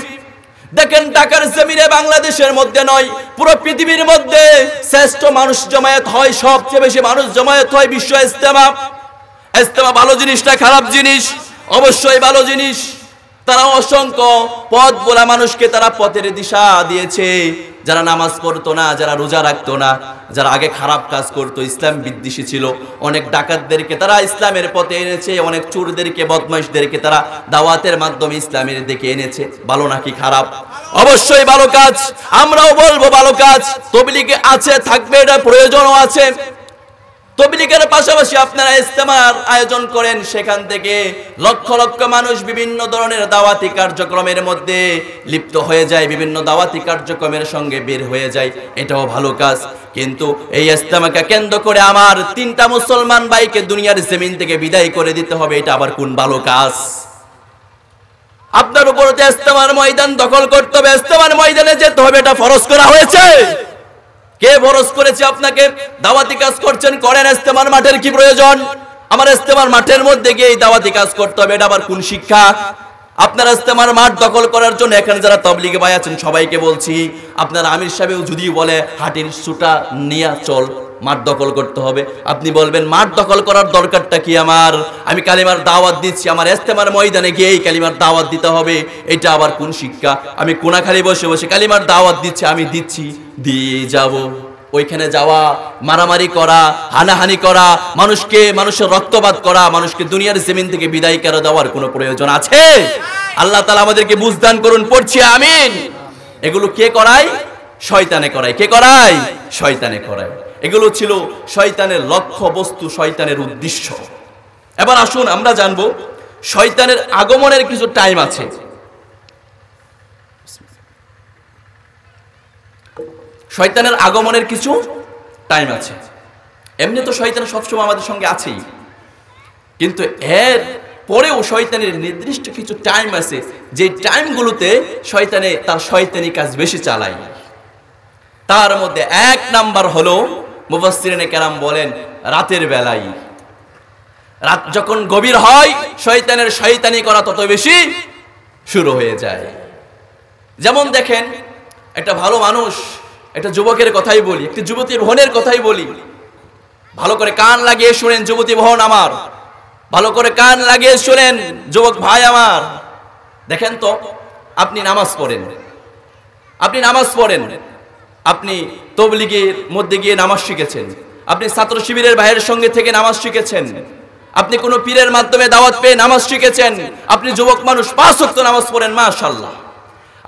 দেখেন ঢাকার জমিনে বাংলাদেশের মধ্যে নয়, পুরো পৃথিবীর মধ্যে শ্রেষ্ঠ মানুষ জমায়েত হয়, সবচেয়ে বেশি মানুষ জমায়েত হয় বিশ্ব ইজতেমা। ইজতেমা ভালো জিনিস না খারাপ জিনিস? অবশ্যই ভালো জিনিস। তারা অসংখ্য পথ বলা মানুষকে তারা পথের দিশা দিয়েছে। যারা নামাজ পড়তো না, যারা রোজা রাখতো না, যারা আগে খারাপ কাজ করতো, ইসলাম বিদ্বেষী ছিল, অনেক ডাকাতদেরকে তারা ইসলামের পথে এনেছে, অনেক চোরদেরকে, বদমাইশদেরকে তারা দাওয়াতের মাধ্যমে ইসলামের দিকে এনেছে। ভালো নাকি খারাপ? অবশ্যই ভালো কাজ। আমরাও বলবো ভালো কাজ। তবলিগে আছে, থাকবে, এটা প্রয়োজনও আছে। তবলিগের পাশাপাশি আপনারা ইজতেমার আয়োজন করেন, সেখান থেকে লক্ষ লক্ষ মানুষ বিভিন্ন ধরনের দাওয়াতি কার্যক্রমের মধ্যে লিপ্ত হয়ে যায়, বিভিন্ন দাওয়াতি কার্যক্রমের সঙ্গে বের হয়ে যায়, এটাও ভালো কাজ। কিন্তু এই ইজতেমাকে কেন্দ্র করে আমার 3টা মুসলমান ভাইকে দুনিয়ার জমিন থেকে বিদায় করে দিতে হবে, এটা আবার কোন ভালো কাজ? আপনার উপর ইজতেমার ময়দান দখল করতে হবে, ইজতেমার ময়দানে যেতে হবে, এটা ফরজ করা হয়েছে। কে ফরজ করেছে আপনাকে? দাওয়াতি কাজ করছেন, করেন। ইজতেমার মাঠের কি প্রয়োজন? আমার ইজতেমার মাঠের মধ্যে গিয়ে দাওয়াতি কাজ করতে হবে, এটা আবার কোন শিক্ষা? আপনারা ইজতেমার মাঠ দখল করার জন্য এখানে যারা তবলিগে ভাই আছেন সবাইকে বলছি, আপনার আমির সাহেব যদি বলে হাটির সুটা নিয়ে চল, মাঠ দখল করতে হবে, আপনি বলবেন মাঠ দখল করার দরকারটা কি আমার? আমি কালিমার দাওয়াত দিচ্ছি, আমার ইজতেমার ময়দানে গিয়ে এই কালিমার দাওয়াত দিতে হবে, এটা আবার কোন শিক্ষা? আমি কোনাখালি বসে বসে কালিমার দাওয়াত দিচ্ছি, আমি দিচ্ছি, দিয়ে যাব। ওইখানে যাওয়া, মারামারি করা, হানাহানি করা, মানুষের রক্তপাত করা, মানুষকে দুনিয়ার জমিন থেকে বিদায় করে দেওয়ার কোনো প্রয়োজন আছে? আল্লাহ তাআলা আমাদেরকে বুঝদান করুন, পড়ছি আমিন। এগুলো কে করায়? শয়তানে করায়। কে করায়? শয়তানে করায়। এগুলো ছিল শয়তানের লক্ষ্য বস্তু, শয়তানের উদ্দেশ্য। এবার আসুন আমরা জানবো শয়তানের আগমনের কিছু টাইম আছে। শয়তানের আগমনের কিছু টাইম আছে। এমনি তো শয়তান সবসময় আমাদের সঙ্গে আছেই, কিন্তু এর পরেও শয়তানের নির্দিষ্ট কিছু টাইম আছে, যে টাইমগুলোতে শয়তানে তার শয়তানি কাজ বেশি চালায়। তার মধ্যে 1 নাম্বার হলো, মুফাসসিরিনে কেরাম বলেন, রাতের বেলায়। রাত যখন গভীর হয়, শয়তানের শয়তানি করা তত বেশি শুরু হয়ে যায়। যেমন দেখেন, একটা ভালো মানুষ, একটা যুবকের কথাই বলি, একটা যুবতী বোনের কথাই বলি, ভালো করে কান লাগিয়ে শুনেন যুবতী বোন আমার, ভালো করে কান লাগিয়ে শুনেন যুবক ভাই আমার। দেখেন তো, আপনি নামাজ পড়েন, আপনি তবলিগের মধ্যে গিয়ে নামাজ শিখেছেন, আপনি ছাত্র শিবিরের ভাইয়ের সঙ্গে থেকে নামাজ শিখেছেন, আপনি কোনো পীরের মাধ্যমে দাওয়াত পেয়ে নামাজ শিখেছেন, আপনি যুবক মানুষ 5 ওয়াক্ত নামাজ পড়েন, মাশাআল্লাহ।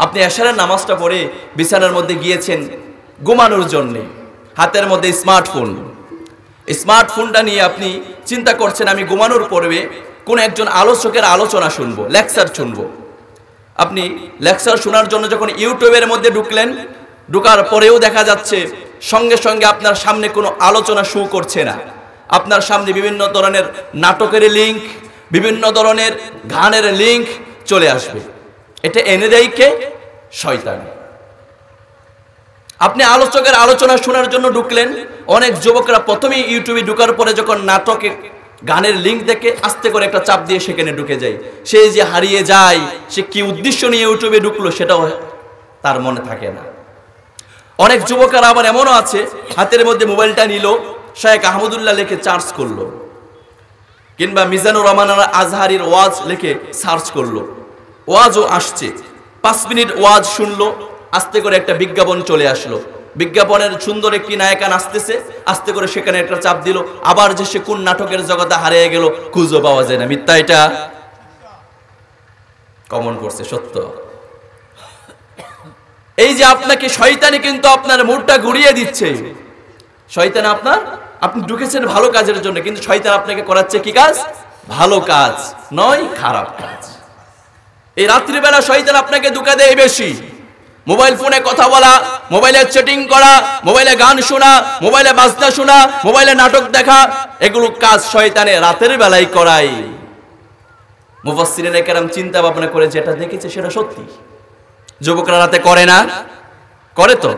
আপনি এশারের নামাজটা পড়ে বিছানার মধ্যে গিয়েছেন ঘুমানোর জন্য, হাতের মধ্যে স্মার্টফোনটা নিয়ে আপনি চিন্তা করছেন আমি ঘুমানোর পূর্বে কোন একজন আলোচকের আলোচনা শুনবো, লেকচার শুনবো। আপনি লেকচার শোনার জন্য যখন ইউটিউবের মধ্যে ঢুকলেন, ঢোকার পরেও দেখা যাচ্ছে সঙ্গে সঙ্গে আপনার সামনে কোনো আলোচনা শো করছে না, আপনার সামনে বিভিন্ন ধরনের নাটকের লিঙ্ক, বিভিন্ন ধরনের গানের লিঙ্ক চলে আসবে। এটা এনে দেয় কে? শয়তান। আপনি আলোচকের আলোচনা শোনার জন্য ঢুকলেন, অনেক যুবকরা প্রথমেই ইউটিউবে ঢোকার পরে যখন নাটকে গানের লিঙ্ক দেখে আস্তে করে একটা চাপ দিয়ে সেখানে ঢুকে যায়। সে যে হারিয়ে যায়, সে কি উদ্দেশ্য নিয়ে ইউটিউবে ঢুকলো সেটাও তার মনে থাকে না। অনেক যুবকেরা আবার এমনও আছে, হাতের মধ্যে মোবাইলটা নিল, শায়েখ আহমদুল্লাহ লিখে চার্জ করলো, কিংবা মিজানুর রহমান আজহারির ওয়াজ লিখে সার্চ করলো, ওয়াজও আসছে, 5 মিনিট ওয়াজ শুনলো, আস্তে করে একটা বিজ্ঞাপন চলে আসলো, বিজ্ঞাপনের সুন্দর একটি নায়িকা নাচতেছে, আস্তে করে সেখানে একটা চাপ দিল, আবার যে সে কোন নাটকের জগতে হারিয়ে গেল খুঁজে পাওয়া যায় না। মিথ্যা? এটা কমন করছে, সত্য। এই যে আপনাকে শয়তানি কিন্তু আপনার মুডটা ঘুরিয়ে দিচ্ছে। শয়তান আপনি ঢুকেছেন ভালো কাজের জন্য, কিন্তু শয়তান আপনাকে করাচ্ছে কি কাজ? ভালো কাজ নয়, খারাপ কাজ। এই রাত্রিবেলা শয়তান আপনাকে ধোঁকা দেয় বেশি। মোবাইল ফোনে কথা বলা, মোবাইলে চ্যাটিং করা, মোবাইলে গান শোনা, মোবাইলে বাজনা শোনা, মোবাইলে নাটক দেখা, এগুলো কাজ শয়তানে রাতের বেলায় করায়। মুফাসসিরিনে কেরাম চিন্তা ভাবনা করে যেটা দেখেছে সেটা সত্যি। যুবকরা রাতে করে না? করে তো।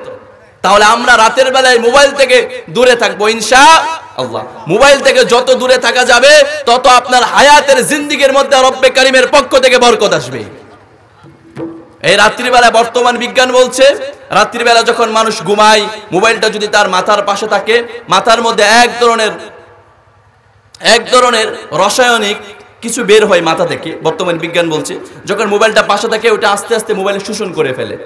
তাহলে আমরা রাতের বেলায় মোবাইল থেকে দূরে থাকবো ইনশাআল্লাহ। মোবাইল থেকে যত দূরে থাকা যাবে তত আপনার হায়াতের জিন্দেগির মধ্যে রব্বে কারীমের পক্ষ থেকে বরকত আসবে। এই রাত্রিবেলা বর্তমান বিজ্ঞান বলছে, রাত্রিবেলা যখন মানুষ ঘুমায়, মোবাইলটা যদি তার মাথার পাশে থাকে, মাথার মধ্যে এক ধরনের রাসায়নিক কিছু বের হয় মাথা থেকে, বর্তমান বিজ্ঞান বলছে যখন মোবাইলটা পাশে থাকে ওটা আস্তে আস্তে মোবাইলে শোষণ করে ফেলে,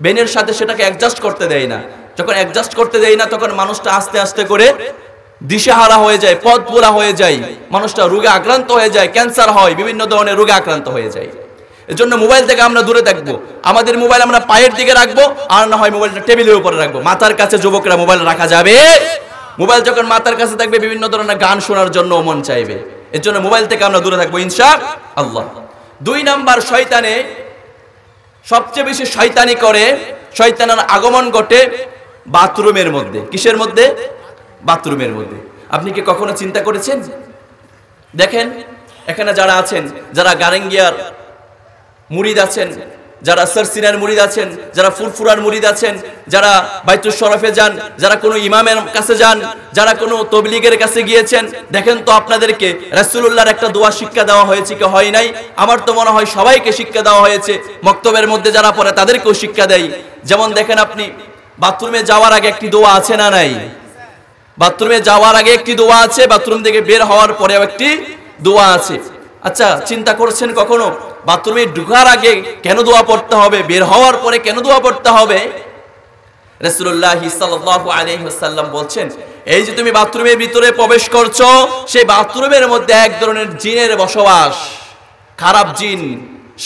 ব্রেনের সাথে সেটাকে অ্যাডজাস্ট করতে দেয় না। যখন অ্যাডজাস্ট করতে দেয় না তখন মানুষটা আস্তে আস্তে করে দিশেহারা হয়ে যায়, পথ ভোলা হয়ে যায়, মানুষটা রোগে আক্রান্ত হয়ে যায়, ক্যান্সার হয়, বিভিন্ন ধরনের রোগে আক্রান্ত হয়ে যায়। এজন্য মোবাইল থেকে আমরা দূরে থাকবো। আমাদের মোবাইল আমরা পায়ের দিকে রাখবো, আর না হয় মোবাইলটা টেবিলের উপরে রাখবো। মাথার কাছে যুবকরা মোবাইল রাখা যাবে? মোবাইল যখন মাথার কাছে থাকবে বিভিন্ন ধরনের গান শোনার জন্য মন চাইবে। এর জন্য মোবাইল থেকে আমরা দূরে থাকবো ইনশাআল্লাহ। 2 নাম্বার, শয়তানে সবচেয়ে বেশি শয়তানি করে, শয়তানের আগমন ঘটে বাথরুমের মধ্যে। কিসের মধ্যে? বাথরুমের মধ্যে। আপনি কি কখনো চিন্তা করেছেন? দেখেন এখানে যারা আছেন, যারা গারেঙ্গিয়ার মুরিদ আছেন, যারা সরসিনার মুরিদ আছেন, যারা ফুরফুরার মুরিদ আছেন, যারা বাইতুল শরফে যান, যারা কোনো ইমামের কাছে যান, যারা কোনো তবলিগের কাছে গিয়েছেন, দেখেন তো আপনাদেরকে রাসূলুল্লাহর একটা দোয়া শিক্ষা দেওয়া হয়েছে কি হয় নাই? আমার তো মনে হয় সবাইকে শিক্ষা দেওয়া হয়েছে। মক্তবের মধ্যে যারা পড়ে তাদেরকেও শিক্ষা দেয়। যেমন দেখেন আপনি বাথরুমে যাওয়ার আগে একটি দোয়া আছে না নাই? বাথরুমে যাওয়ার আগে একটি দোয়া আছে, বাথরুম থেকে বের হওয়ার পরেও একটি দোয়া আছে। আচ্ছা চিন্তা করেছেন কখনো বাথরুমে ঢোকার আগে কেন দোয়া পড়তে হবে, বের হওয়ার পরে কেন দোয়া পড়তে হবে? রাসূলুল্লাহ সাল্লাল্লাহু আলাইহি ওয়াসাল্লাম বলছেন, এই যে তুমি বাথরুমের ভিতরে প্রবেশ করছো, সেই বাথরুমের মধ্যে এক ধরনের জিনের বসবাস, খারাপ জিন,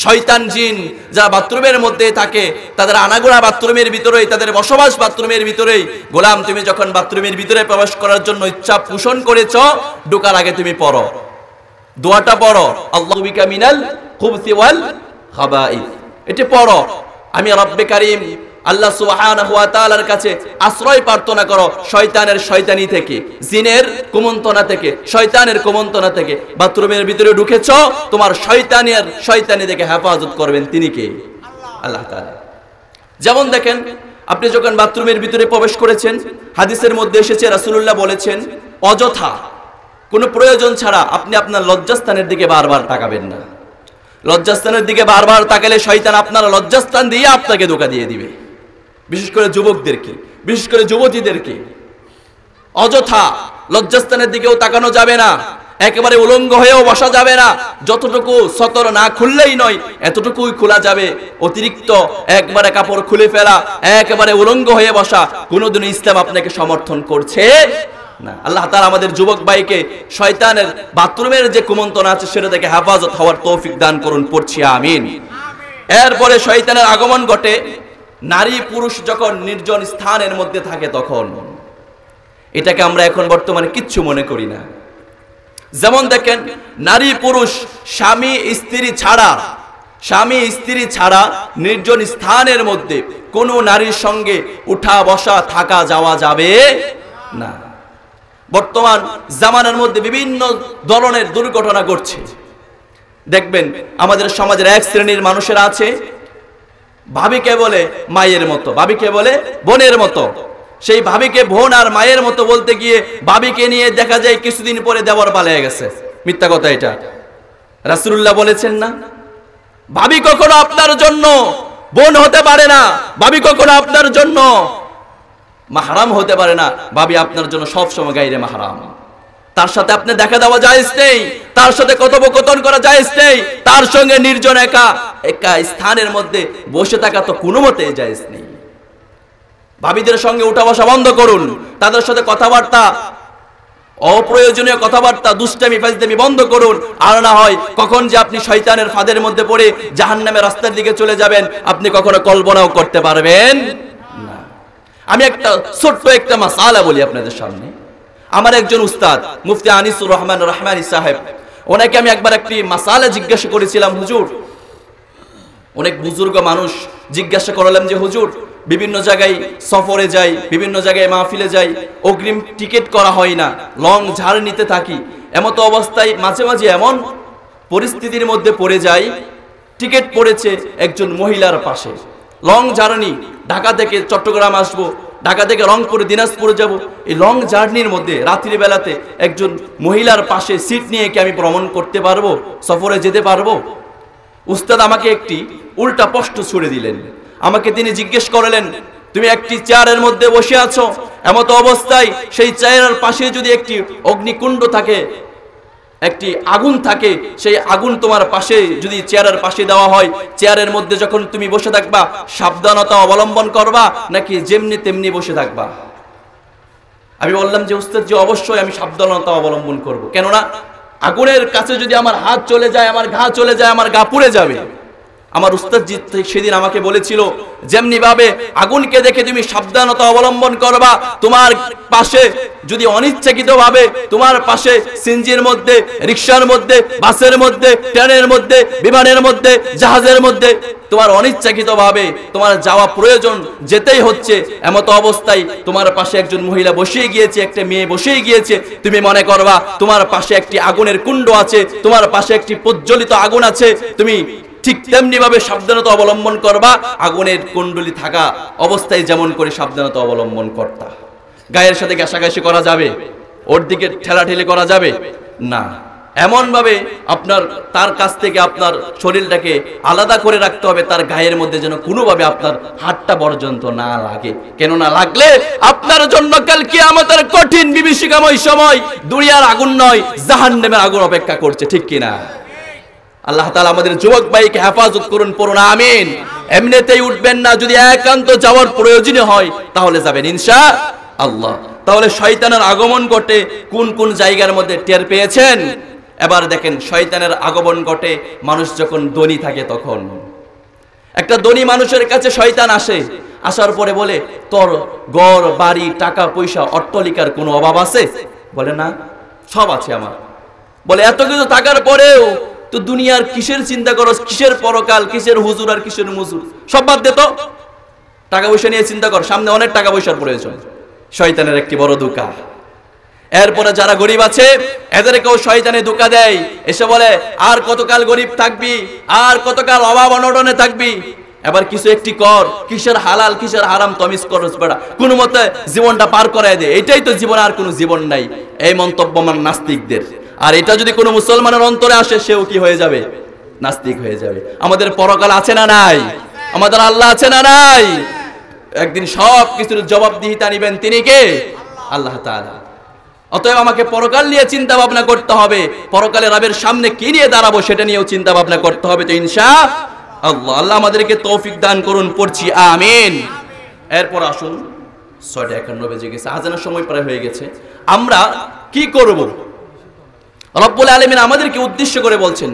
শয়তান জিন, যারা বাথরুমের মধ্যে থাকে, তাদের আনাগোনা বাথরুমের ভিতরেই, তাদের বসবাস বাথরুমের ভিতরেই। গোলাম, তুমি যখন বাথরুমের ভিতরে প্রবেশ করার জন্য ইচ্ছা পোষণ করেছো, ঢোকার আগে তুমি পড়ো, দোয়াটা পড়ো, আল্লাহু বিকা মিনাল খুবসি ওয়াল খাবাইস। এটা পড়ো, আমি রব্বে কারীম আল্লাহ সুবহানাহু ওয়া তাআলার কাছে আশ্রয় প্রার্থনা করো শয়তানের শয়তানি থেকে, জিনের কুমন্ত্রণা থেকে, শয়তানের কুমন্ত্রণা থেকে। বাথরুমের ভিতরে ঢুকেছো, তোমার শয়তানি থেকে হেফাজত করবেন তিনি কে? আল্লাহ তাআলা। যেমন দেখেন আপনি যখন বাথরুমের ভিতরে প্রবেশ করেছেন, হাদিসের মধ্যে এসেছে রাসূলুল্লাহ বলেছেন, অযথা কোনো প্রয়োজন ছাড়া আপনি আপনার লজ্জাস্থানের দিকে বারবার তাকাবেন না। লজ্জাস্থানের দিকে বারবার তাকালে শয়তান আপনার লজ্জাস্থান দিয়ে আপনাকে ধোঁকা দিয়ে দিবে। বিশেষ করে যুবকদেরকে, বিশেষ করে যুবতীদেরকে অযথা লজ্জাস্থানের দিকেও তাকানো যাবে না, একেবারে উলঙ্গ হয়েও বসা যাবে না। যতটুকু সতর না খুললেই নয়, এতটুকুই খোলা যাবে। অতিরিক্ত একবারে কাপড় খুলে ফেলা, একেবারে উলঙ্গ হয়ে বসা, কোনোদিন ইসলাম আপনাকে সমর্থন করছে না। আল্লাহ তাআলা আমাদের যুবক ভাইকে শয়তানের বাথরুমের যে কুমন্ত্রণা আছে সেটা থেকে হেফাজত হওয়ার তৌফিক দান করুন, পড়ছি আমিন। এরপরে শয়তানের আগমন ঘটে নারী পুরুষ যখন নির্জন স্থানের মধ্যে থাকে তখন। এটাকে আমরা এখন বর্তমানে কিচ্ছু মনে করি না। যেমন দেখেন নারী পুরুষ স্বামী স্ত্রী ছাড়া নির্জন স্থানের মধ্যে কোনো নারীর সঙ্গে উঠা বসা থাকা যাওয়া যাবে না। বর্তমান জামানার মধ্যে বিভিন্ন ধরনের দুর্ঘটনা ঘটছে। দেখবেন আমাদের সমাজের এক শ্রেণীর মানুষেরা আছে, ভাবিকে বলে মায়ের মতো, ভাবিকে বলে বোনের মতো। সেই ভাবিকে বোন আর মায়ের মতো বলতে গিয়ে ভাবিকে নিয়ে দেখা যায় কিছুদিন পরে দেবর পালিয়ে গেছে। মিথ্যা কথা এটা। রাসূলুল্লাহ বলেছেন না, ভাবি কখনো আপনার জন্য বোন হতে পারে না, ভাবি কখনো আপনার জন্য মাহরাম হতে পারে না। ভাবি আপনার জন্য সব সময় গায়রে মাহরাম। তার সাথে আপনি দেখা দেওয়া জায়েজ নেই, তার সাথে কথোপকথন করা জায়েজ নেই, তার সঙ্গে নির্জন একা স্থানের মধ্যে বসে থাকা তো কোনো মতেই জায়েজ নেই। ভাবিদের সঙ্গে উঠা বসা বন্ধ করুন, তাদের সাথে কথাবার্তা, অপ্রয়োজনীয় কথাবার্তা, দুষ্টামি ফাজলামি বন্ধ করুন। আর না হয় কখন যে আপনি শয়তানের ফাঁদের মধ্যে পড়ে জাহান্নামের রাস্তার দিকে চলে যাবেন আপনি কখনো কল্পনাও করতে পারবেন না। আমি ছোট্ট একটা মাসালা বলি আপনাদের সামনে। আমার একজন উস্তাদ মুফতি আনিসুর রহমান রহমানী সাহেব, ওনাকে আমি একবার একটি মাসালা জিজ্ঞাসা করেছিলাম। হুজুর, অনেক বুজুর্গ মানুষ, জিজ্ঞাসা করলাম যে হুজুর বিভিন্ন জায়গায় সফরে যাই, বিভিন্ন জায়গায় মাহফিলে যাই, অগ্রিম টিকিট করা হয় না, লং জার্নিতে থাকি। এমত অবস্থায় মাঝে মাঝে এমন পরিস্থিতির মধ্যে পড়ে যাই, টিকিট পড়েছে একজন মহিলার পাশে, লং জার্নি, ঢাকা থেকে চট্টগ্রাম আসবো, ঢাকা থেকে রংপুর দিনাজপুরে যাব। এই লং জার্নির মধ্যে রাত্রি বেলাতে একজন মহিলার পাশে সিট নিয়ে কি আমি ভ্রমণ করতে পারবো, সফরে যেতে পারবো? উস্তাদ আমাকে একটি উল্টা প্রশ্ন ছুড়ে দিলেন। আমাকে তিনি জিজ্ঞেস করলেন, তুমি একটি চেয়ারের মধ্যে বসে আছো, এমত অবস্থায় সেই চেয়ারের পাশে যদি একটি অগ্নিকুণ্ড থাকে, একটি আগুন থাকে, সেই আগুন তোমার পাশে যদি চেয়ারের পাশে দেওয়া হয়, চেয়ারের মধ্যে যখন তুমি বসে থাকবা সাবধানতা অবলম্বন করবা নাকি যেমনি তেমনি বসে থাকবা? আমি বললাম যে উস্তাদ জি অবশ্যই আমি সাবধানতা অবলম্বন করব, কেননা আগুনের কাছে যদি আমার হাত চলে যায়, আমার ঘা চলে যায়, আমার গা পুড়ে যাবে। আমার উস্তাদ জি সেদিন আমাকে বলেছিল যেমনি ভাবে আগুনকে দেখে তুমি সাবধানতা অবলম্বন করবা, তোমার পাশে যদি অনিচ্ছাকৃত ভাবে তোমার পাশে সিনজির মধ্যে, রিকশার মধ্যে, বাসের মধ্যে, ট্রেনের মধ্যে, বিমানের মধ্যে, জাহাজের মধ্যে তোমার অনিচ্ছাকৃত ভাবে তোমার যাওয়া প্রয়োজন, যেতেই হচ্ছে, এমত অবস্থায় তোমার পাশে একজন মহিলা বসিয়ে গিয়েছে, একটা মেয়ে বসিয়ে গিয়েছে, তুমি মনে করবা তোমার পাশে একটি আগুনের কুণ্ড আছে, তোমার পাশে একটি প্রজ্বলিত আগুন আছে, তুমি ঠিক তেমনি ভাবে সাবধানতা অবলম্বন করবা আগুনের কুণ্ডলি থাকা অবস্থায় যেমন করে সাবধানতা অবলম্বন করতা। গায়ের সাথে ঘেঁষাঘেঁষি করা যাবে, ওর দিকে ঠেলাঠেলি করা যাবে না, এমন ভাবে আপনার তার কাছ থেকে আপনার শরীরটাকে আলাদা করে রাখতে হবে, তার গায়ের মধ্যে যেন কোনোভাবে আপনার হাতটা পর্যন্ত না লাগে, কেন না লাগলে আপনার জন্য কাল কিয়ামতের কঠিন বিভীষিকাময় সময় দুনিয়ার আগুন নয় জাহান্নামের আগুন অপেক্ষা করছে, ঠিক কিনা? আল্লাহ তাআলা আমাদের যুবক ভাইকে হেফাজত করুন, পড়ুন আমিন। এমনিতেই উঠবেন না, যদি একান্ত যাওয়ার প্রয়োজন হয় তাহলে যাবেন ইনশাআল্লাহ। তাহলে শয়তানের আগমন ঘটে কোন কোন জায়গার মধ্যে টের পেয়েছেন? এবার দেখেন, শয়তানের আগমন ঘটে মানুষ যখন ধনী থাকে তখন। একটা ধনী মানুষের কাছে শয়তান আসে, আসার পরে বলে তোর ঘর বাড়ি টাকা পয়সা অট্টালিকার কোনো অভাব আছে? বলে না, সব আছে আমার। বলে এত কিছু থাকার পরেও তো দুনিয়ার কিসের চিন্তা করো, কিসের পরকাল, কিসের হুজুর আর কিসের মুজুর, সব বাদ দে তো, টাকা পয়সা নিয়ে চিন্তা কর, সামনে অনেক টাকা পয়সার প্রয়োজন। শয়তানের একটি বড় ধোঁকা। এরপরে যারা গরিব আছে এদেরকেও শয়তানে ধোঁকা দেয়, এসে বলে আর কতকাল গরিব থাকবি, আর কতকাল অভাব অনটনে থাকবি, এবার কিছু একটি কর, কিসের হালাল কিসের হারাম তমিজ করস বেড়া, কোনো মতে জীবনটা পার করায় দে, এটাই তো জীবন, আর কোনো জীবন নাই। এই মন্তব্য মান নাস্তিকদের। আর এটা যদি কোনো মুসলমানের অন্তরে আসে, সেও কি হয়ে যাবে? নাস্তিক হয়ে যাবে। আমাদের পরকাল আছে না নাই? আমাদের আল্লাহ আছে না নাই? একদিন সব কিছুর জবাবদিহিতা নিবেন, তিনি কে? আল্লাহ তাআলা। অতএব আমাকে পরকাল নিয়ে চিন্তা ভাবনা করতে হবে, পরকালে রবের সামনে কি নিয়ে দাঁড়াবো সেটা নিয়েও চিন্তা ভাবনা করতে হবে। তো ইনশাআল্লাহ আল্লাহ আমাদেরকে তৌফিক দান করুন, পড়ছি আমিন। এরপর আসুন, 6:51 বেজে গেছে, আজানের সময় প্রায় হয়ে গেছে। আমরা কি করব? রব্বুল আলামিন আমাদেরকে উদ্দেশ্য করে বলছেন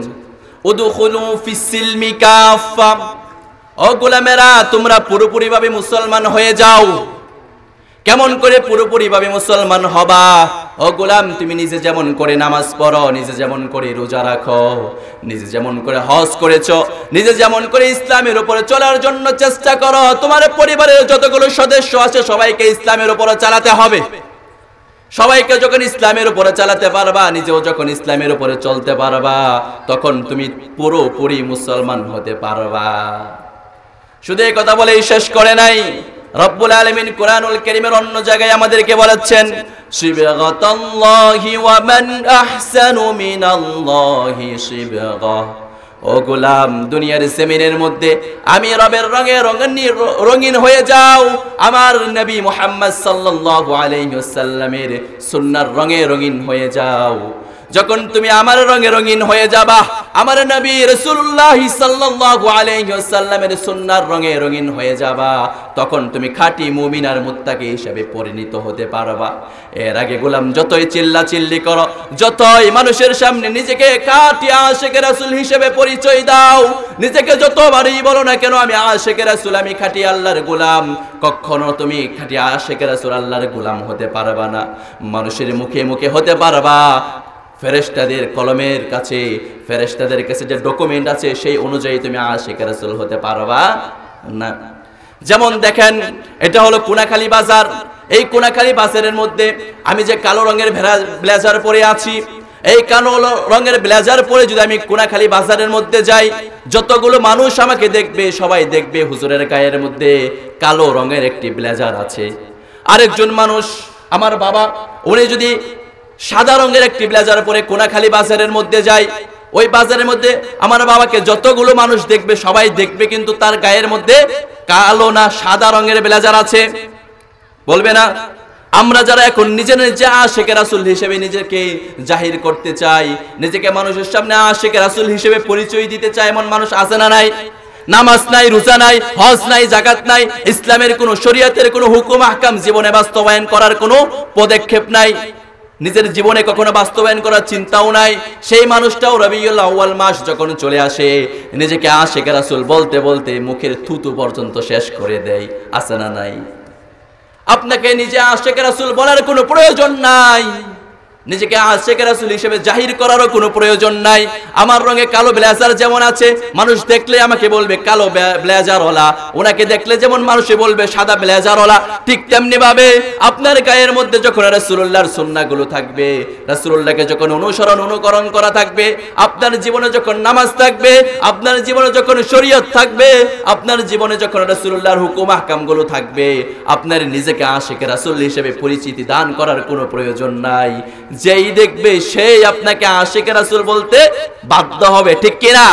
উদখুলু ফিস সিলমি কাফা, ও গোলামেরা তোমরা পুরোপুরি ভাবে মুসলমান হয়ে যাও। কেমন করে পুরোপুরি ভাবে মুসলমান হবা? ও গোলাম, তুমি নিজে যেমন করে নামাজ পড়ো, নিজে যেমন করে রোজা রাখো, নিজে যেমন করে হজ করেছো, নিজে যেমন করে ইসলামের উপরে চলার জন্য চেষ্টা করো, তোমার পরিবারের যতগুলো সদস্য আছে সবাইকে ইসলামের উপরে চালাতে হবে। সবাইকে যখন ইসলামের উপরে চালাতে পারবা, নিজেও যখন ইসলামের উপরে চলতে পারবা, তখন তুমি পুরোপুরি মুসলমান হতে পারবা। শুধু এই কথা বলেই শেষ করে নাই, রব্বুল আলামিন কোরআনুল কারীমের অন্য জায়গায় আমাদেরকে বলেছেন সিবগাতাল্লাহি ওয়া মান আহসানু মিনাল্লাহি সিবগা। ও গোলাম, দুনিয়ার জমিনের মধ্যে আমি রবের রঙে রঙিন হয়ে যাও, আমার নবী মুহাম্মদ সাল্লাল্লাহু আলাইহি ওয়াসাল্লামের সুন্নাহর রঙে রঙিন হয়ে যাও। যখন তুমি আমার রঙে রঙিন হয়ে যাবা, আমার নবী রাসূলুল্লাহ সাল্লাল্লাহু আলাইহি ওয়াসাল্লামের সুন্নাহর রঙে রঙিন হয়ে যাবা, তখন তুমি খাঁটি মুমিন আর মুত্তাকি হিসেবে পরিণত হতে পারবা। এর আগে গোলাম যতই চিল্লাচিল্লি করো, যতই মানুষের সামনে নিজেকে খাঁটি আশিকে রাসূল হিসেবে পরিচয় দাও, নিজেকে যতবারই বলো না কেন আমি আশিকে রাসূল, আমি খাঁটি আল্লাহর গোলাম, কখনো তুমি খাঁটি আশিকে রাসূল আল্লাহর গোলাম হতে পারবা না। মানুষের মুখে মুখে হতে পারবা, ফেরেশতাদের কলমের কাছে, ফেরেশতাদের কাছে যে ডকুমেন্ট আছে সেই অনুযায়ী তুমি আশিক রাসূল হতে পারবা না। যেমন দেখেন, এটা হলো কোনাখালী বাজার। এই কোনাখালী বাজারের মধ্যে আমি যে কালো রঙের ব্লেজার পরে আছি, এই কালো রঙের ব্লেজার পরে যদি আমি কোনাখালী বাজারের মধ্যে যাই, যতগুলো মানুষ আমাকে দেখবে সবাই দেখবে হুজুরের গায়ের মধ্যে কালো রঙের একটি ব্লেজার আছে। আরেকজন মানুষ, আমার বাবা, উনি যদি সাদা রঙের একটি ব্লেজার পরে কোনাখালী বাজারের মধ্যে যায়, ওই বাজারের মধ্যে আমার বাবাকে যতগুলো মানুষ দেখবে সবাই দেখবে, কিন্তু তার গায়ের মধ্যে কালো না সাদা রঙের ব্লেজার আছে, বলবে না? আমরা যারা এখন নিজের নিজে আশিকে রাসূল হিসেবে নিজেকে জাহির করতে চাই, নিজেকে মানুষের সামনে আশিকে রাসূল হিসেবে পরিচয় দিতে চাই, এমন মানুষ আছে না নাই? নামাজ নাই, রোজা নাই, হজ নাই, যাকাত নাই, ইসলামের কোন শরীয়তের কোন হুকুম আহকাম জীবনে বাস্তবায়ন করার কোনো পদক্ষেপ নাই, নিজের জীবনে কখনো বাস্তবায়ন করার চিন্তাও নাই। সেই মানুষটাও রবিউল আউয়াল মাস যখন চলে আসে নিজেকে আশিকে রাসূল বলতে বলতে মুখের থুতু পর্যন্ত শেষ করে দেয়, আছে না নাই? আপনাকে নিজে আশিকে রাসূল বলার কোনো প্রয়োজন নাই, নিজেকে আশিকে রাসূল হিসেবে জাহির করারও কোনো প্রয়োজন নাই। আমার রঙে কালো ব্লেজার যেমন আছে, মানুষ দেখলে আমাকে বলবে কালো ব্লেজার ওলা, ওনাকে দেখলে যেমন মানুষে বলবে সাদা ব্লেজার ওলা, ঠিক তেমনি ভাবে আপনার গায়ের মধ্যে যখন রাসূলুল্লাহর সুন্নাহগুলো থাকবে, রাসূলুল্লাহকে যখন অনুকরণ করা থাকবে, আপনার জীবনে যখন নামাজ থাকবে, আপনার জীবনে যখন শরীয়ত থাকবে, আপনার জীবনে যখন রাসূলুল্লাহর হুকুম আহকামগুলো থাকবে, আপনার নিজেকে আশিকে রাসূল হিসেবে পরিচিতি দান করার কোনো প্রয়োজন নাই। যেই দেখবে সেই আপনাকে আশিকে রাসূল বলতে বাধ্য হবে, ঠিক কিনা?